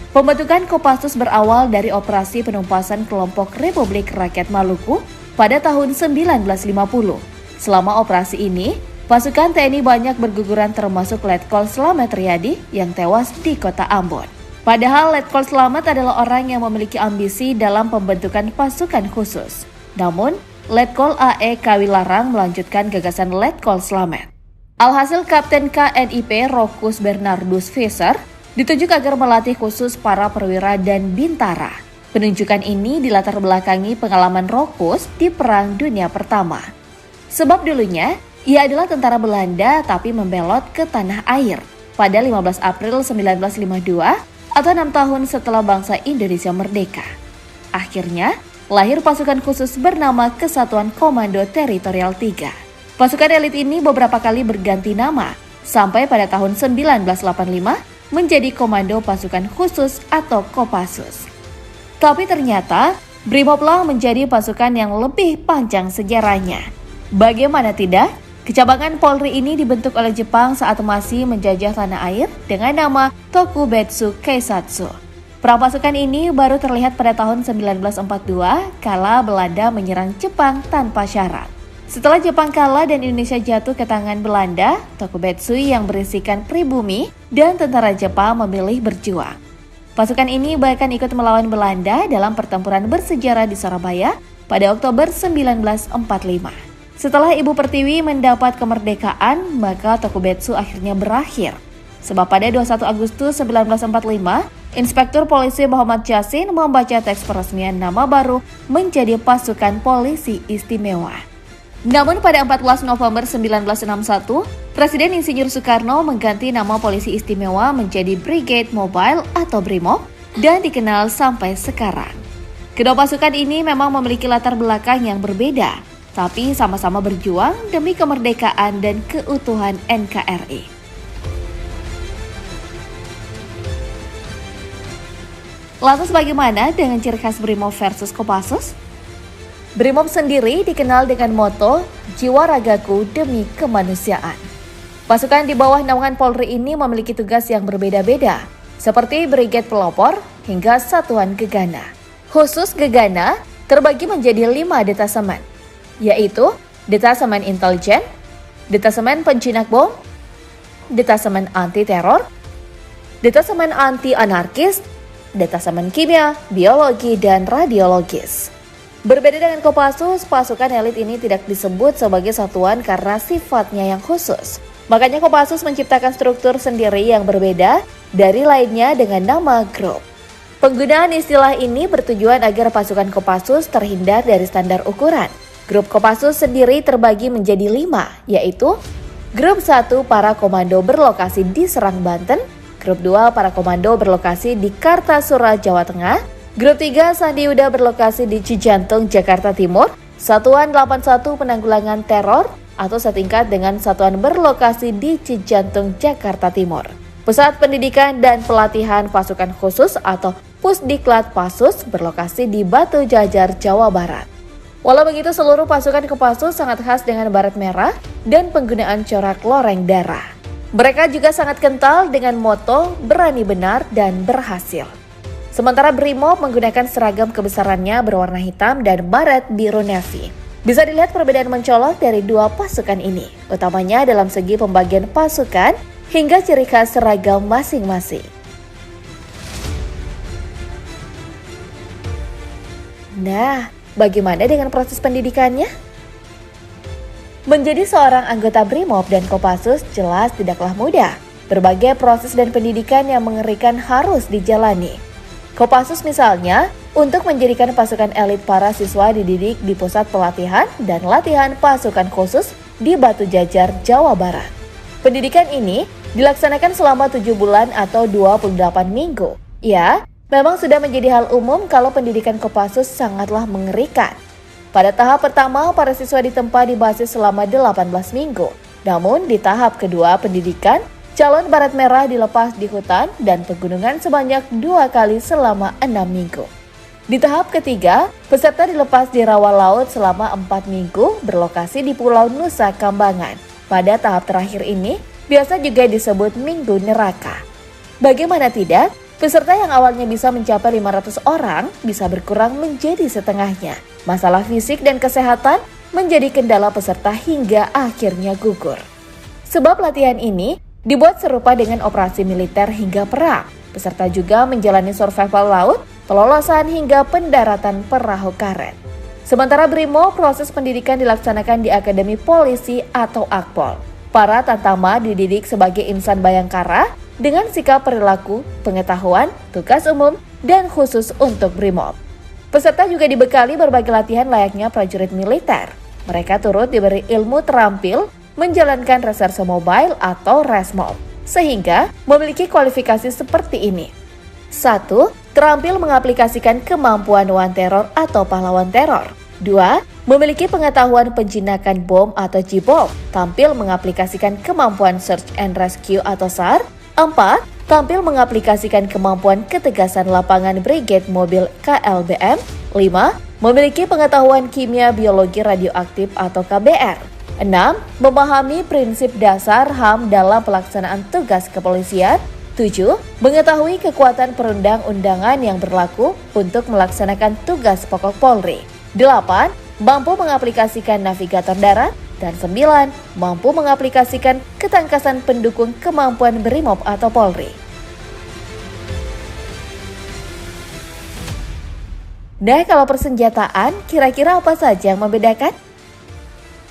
Pembentukan Kopassus berawal dari operasi penumpasan kelompok Republik Rakyat Maluku pada tahun 1950. Selama operasi ini, pasukan TNI banyak berguguran termasuk Letkol Slamet Riyadi yang tewas di kota Ambon. Padahal Letkol Slamet adalah orang yang memiliki ambisi dalam pembentukan pasukan khusus. Namun, Letkol AE Kawilarang melanjutkan gagasan Letkol Slamet. Alhasil Kapten KNIP Rokus Bernardus Visser ditunjuk agar melatih khusus para perwira dan bintara. Penunjukan ini dilatar belakangi pengalaman Rokus di Perang Dunia Pertama. Sebab dulunya, ia adalah tentara Belanda tapi membelot ke tanah air pada 15 April 1952 atau 6 tahun setelah bangsa Indonesia merdeka. Akhirnya, lahir pasukan khusus bernama Kesatuan Komando Teritorial 3. Pasukan elit ini beberapa kali berganti nama, sampai pada tahun 1985 menjadi Komando Pasukan Khusus atau Kopassus. Tapi ternyata, Brimoplah menjadi pasukan yang lebih panjang sejarahnya. Bagaimana tidak? Kecabangan Polri ini dibentuk oleh Jepang saat masih menjajah tanah air dengan nama Tokubetsu Keisatsu. Perang pasukan ini baru terlihat pada tahun 1942 kala Belanda menyerang Jepang tanpa syarat. Setelah Jepang kalah dan Indonesia jatuh ke tangan Belanda, Tokubetsu yang berisikan pribumi dan tentara Jepang memilih berjuang. Pasukan ini bahkan ikut melawan Belanda dalam pertempuran bersejarah di Surabaya pada Oktober 1945. Setelah Ibu Pertiwi mendapat kemerdekaan, maka Tokubetsu akhirnya berakhir. Sebab pada 21 Agustus 1945, Inspektur Polisi Muhammad Yasin membaca teks peresmian nama baru menjadi Pasukan Polisi Istimewa. Namun pada 14 November 1961, Presiden Insinyur Soekarno mengganti nama Polisi Istimewa menjadi Brigade Mobile atau Brimob dan dikenal sampai sekarang. Kedua pasukan ini memang memiliki latar belakang yang berbeda, tapi sama-sama berjuang demi kemerdekaan dan keutuhan NKRI. Lantas bagaimana dengan ciri khas Brimob versus Kopassus? Brimob sendiri dikenal dengan moto jiwa ragaku demi kemanusiaan. Pasukan di bawah naungan Polri ini memiliki tugas yang berbeda-beda, seperti Brigade Pelopor hingga Satuan Gegana. Khusus Gegana terbagi menjadi 5 detasemen, yaitu Detasemen Intelijen, Detasemen Penjinak Bom, Detasemen Anti Teror, Detasemen Anti Anarkis, Detasemen Kimia, Biologi, dan Radiologis. Berbeda dengan Kopassus, pasukan elit ini tidak disebut sebagai satuan karena sifatnya yang khusus. Makanya Kopassus menciptakan struktur sendiri yang berbeda dari lainnya dengan nama grup. Penggunaan istilah ini bertujuan agar pasukan Kopassus terhindar dari standar ukuran. Grup Kopassus sendiri terbagi menjadi 5, yaitu Grup 1 para komando berlokasi di Serang, Banten, Grup 2 para komando berlokasi di Kartasura, Jawa Tengah, Grup 3 Sandi Uda berlokasi di Cijantung, Jakarta Timur, Satuan 81 Penanggulangan Teror atau setingkat dengan Satuan berlokasi di Cijantung, Jakarta Timur, Pusat Pendidikan dan Pelatihan Pasukan Khusus atau Pusdiklat Pasus berlokasi di Batu Jajar, Jawa Barat. Walau begitu, seluruh pasukan Kopassus sangat khas dengan baret merah dan penggunaan corak loreng darah. Mereka juga sangat kental dengan moto berani benar dan berhasil. Sementara Brimob menggunakan seragam kebesarannya berwarna hitam dan baret biru navy. Bisa dilihat perbedaan mencolok dari dua pasukan ini, utamanya dalam segi pembagian pasukan hingga ciri khas seragam masing-masing. Nah, bagaimana dengan proses pendidikannya? Menjadi seorang anggota Brimob dan Kopassus jelas tidaklah mudah. Berbagai proses dan pendidikan yang mengerikan harus dijalani. Kopassus misalnya, untuk menjadikan pasukan elit para siswa dididik di Pusat Pelatihan dan Latihan Pasukan Khusus di Batu Jajar, Jawa Barat. Pendidikan ini dilaksanakan selama 7 bulan atau 28 minggu. Ya, memang sudah menjadi hal umum kalau pendidikan Kopassus sangatlah mengerikan. Pada tahap pertama, para siswa ditempa di basis selama 18 minggu. Namun di tahap kedua pendidikan, calon baret merah dilepas di hutan dan pegunungan sebanyak 2 kali selama 6 minggu. Di tahap ketiga, peserta dilepas di rawa laut selama 4 minggu berlokasi di Pulau Nusa Kambangan. Pada tahap terakhir ini, biasa juga disebut Minggu Neraka. Bagaimana tidak, Peserta yang awalnya bisa mencapai 500 orang bisa berkurang menjadi setengahnya. Masalah fisik dan kesehatan menjadi kendala peserta hingga akhirnya gugur. Sebab latihan ini dibuat serupa dengan operasi militer hingga perang. Peserta juga menjalani survival laut, pelolosan hingga pendaratan perahu karet. Sementara BRIMOB, proses pendidikan dilaksanakan di Akademi Polisi atau Akpol. Para Tantama dididik sebagai insan bayangkara dengan sikap perilaku, pengetahuan, tugas umum, dan khusus untuk BRIMOB. Peserta juga dibekali berbagai latihan layaknya prajurit militer. Mereka turut diberi ilmu terampil menjalankan reserse mobile atau resmob, sehingga memiliki kualifikasi seperti ini. 1. Terampil mengaplikasikan kemampuan wan teror atau pahlawan teror. 2. Memiliki pengetahuan penjinakan bom atau J-bom, tampil mengaplikasikan kemampuan search and rescue atau SAR. 4. Tampil mengaplikasikan kemampuan ketegasan lapangan brigade mobil KLBM. 5. Memiliki pengetahuan kimia biologi radioaktif atau KBR. 6. Memahami prinsip dasar HAM dalam pelaksanaan tugas kepolisian. 7. Mengetahui kekuatan perundang-undangan yang berlaku untuk melaksanakan tugas pokok Polri. 8. Mampu mengaplikasikan navigator darat. Dan 9. Mampu mengaplikasikan ketangkasan pendukung kemampuan BRIMOB atau Polri. Nah, kalau persenjataan, kira-kira apa saja yang membedakan?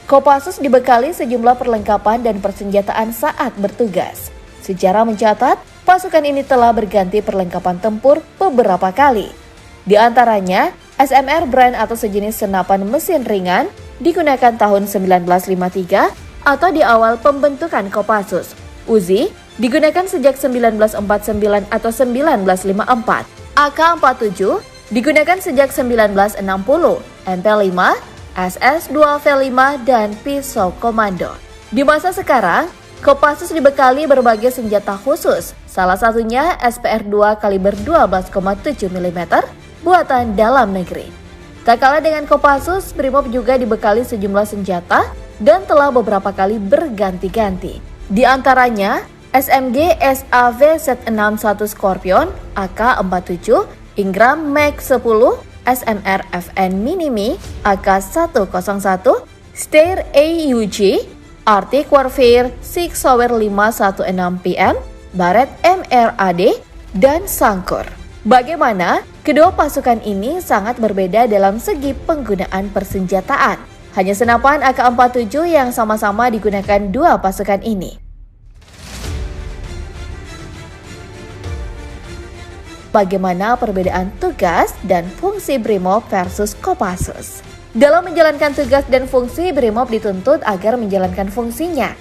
Kopassus dibekali sejumlah perlengkapan dan persenjataan saat bertugas. Sejarah mencatat, pasukan ini telah berganti perlengkapan tempur beberapa kali. Di antaranya, SMR brand atau sejenis senapan mesin ringan digunakan tahun 1953 atau di awal pembentukan Kopassus. Uzi digunakan sejak 1949 atau 1954. AK-47 digunakan sejak 1960, MP5, SS2V5, dan pisau komando. Di masa sekarang, Kopassus dibekali berbagai senjata khusus, salah satunya SPR-2 kaliber 12,7 mm buatan dalam negeri. Tak kalah dengan Kopassus, BRIMOB juga dibekali sejumlah senjata dan telah beberapa kali berganti-ganti. Di antaranya, SMG SAV Z61 Scorpion, AK-47, Ingram Mag-10, SMR FN Minimi, AK-101, Steyr AUG, Arctic Warfare 6 Sauer 516 PM, Barrett MRAD, dan Sangkur. Bagaimana? Kedua pasukan ini sangat berbeda dalam segi penggunaan persenjataan. Hanya senapan AK-47 yang sama-sama digunakan dua pasukan ini. Bagaimana perbedaan tugas dan fungsi BRIMOB versus Kopassus? Dalam menjalankan tugas dan fungsi, BRIMOB dituntut agar menjalankan fungsinya.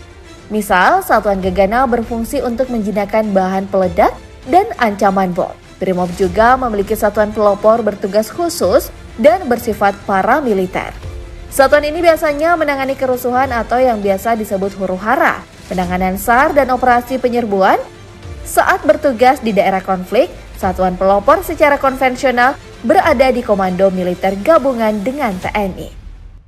Misal, satuan gegana berfungsi untuk menjinakkan bahan peledak dan ancaman bom. BRIMOB juga memiliki satuan pelopor bertugas khusus dan bersifat paramiliter. Satuan ini biasanya menangani kerusuhan atau yang biasa disebut huru-hara, penanganan SAR dan operasi penyerbuan. Saat bertugas di daerah konflik, satuan pelopor secara konvensional berada di Komando Militer Gabungan dengan TNI.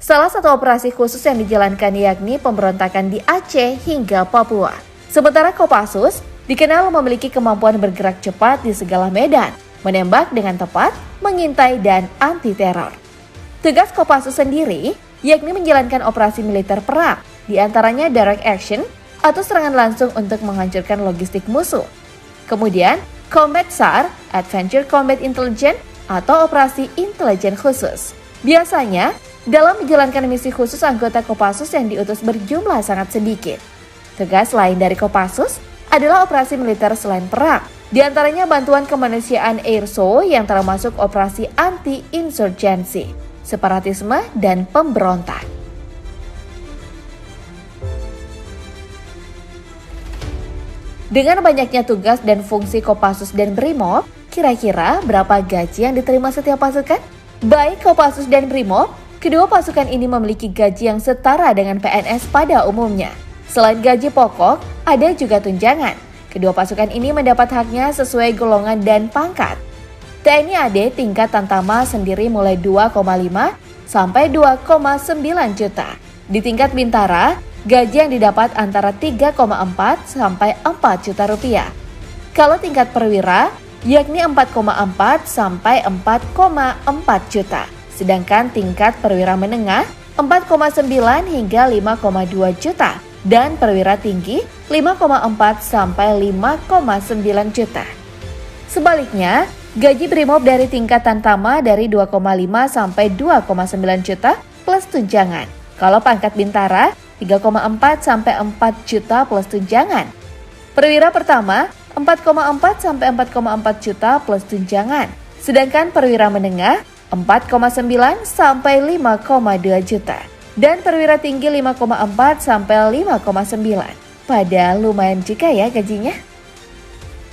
Salah satu operasi khusus yang dijalankan yakni pemberontakan di Aceh hingga Papua. Sementara Kopassus dikenal memiliki kemampuan bergerak cepat di segala medan, menembak dengan tepat, mengintai, dan anti-teror. Tugas Kopassus sendiri yakni menjalankan operasi militer perang, di antaranya direct action atau serangan langsung untuk menghancurkan logistik musuh. Kemudian, Combat SAR, Adventure Combat Intelligence, atau operasi intelijen khusus. Biasanya, dalam menjalankan misi khusus anggota Kopassus yang diutus berjumlah sangat sedikit. Tugas lain dari Kopassus adalah operasi militer selain perang, di antaranya bantuan kemanusiaan AIRSO yang termasuk operasi anti-insurgensi, separatisme, dan pemberontak. Dengan banyaknya tugas dan fungsi Kopassus dan BRIMOB, kira-kira berapa gaji yang diterima setiap pasukan? Baik Kopassus dan BRIMOB, kedua pasukan ini memiliki gaji yang setara dengan PNS pada umumnya. Selain gaji pokok, ada juga tunjangan. Kedua pasukan ini mendapat haknya sesuai golongan dan pangkat. TNI AD tingkat Tantama sendiri mulai 2,5 sampai 2,9 juta. Di tingkat Bintara, gaji yang didapat antara 3,4 sampai 4 juta rupiah. Kalau tingkat perwira, yakni 4,4 sampai 4,4 juta. Sedangkan tingkat perwira menengah 4,9 hingga 5,2 juta dan perwira tinggi 5,4 sampai 5,9 juta. Sebaliknya, gaji Brimob dari tingkatan Tama dari 2,5 sampai 2,9 juta plus tunjangan. Kalau pangkat Bintara 3,4 sampai 4 juta plus tunjangan. Perwira pertama 4,4 sampai 4,4 juta plus tunjangan. Sedangkan perwira menengah 4,9 sampai 5,2 juta. Dan perwira tinggi 5,4 sampai 5,9. Padahal lumayan juga ya gajinya.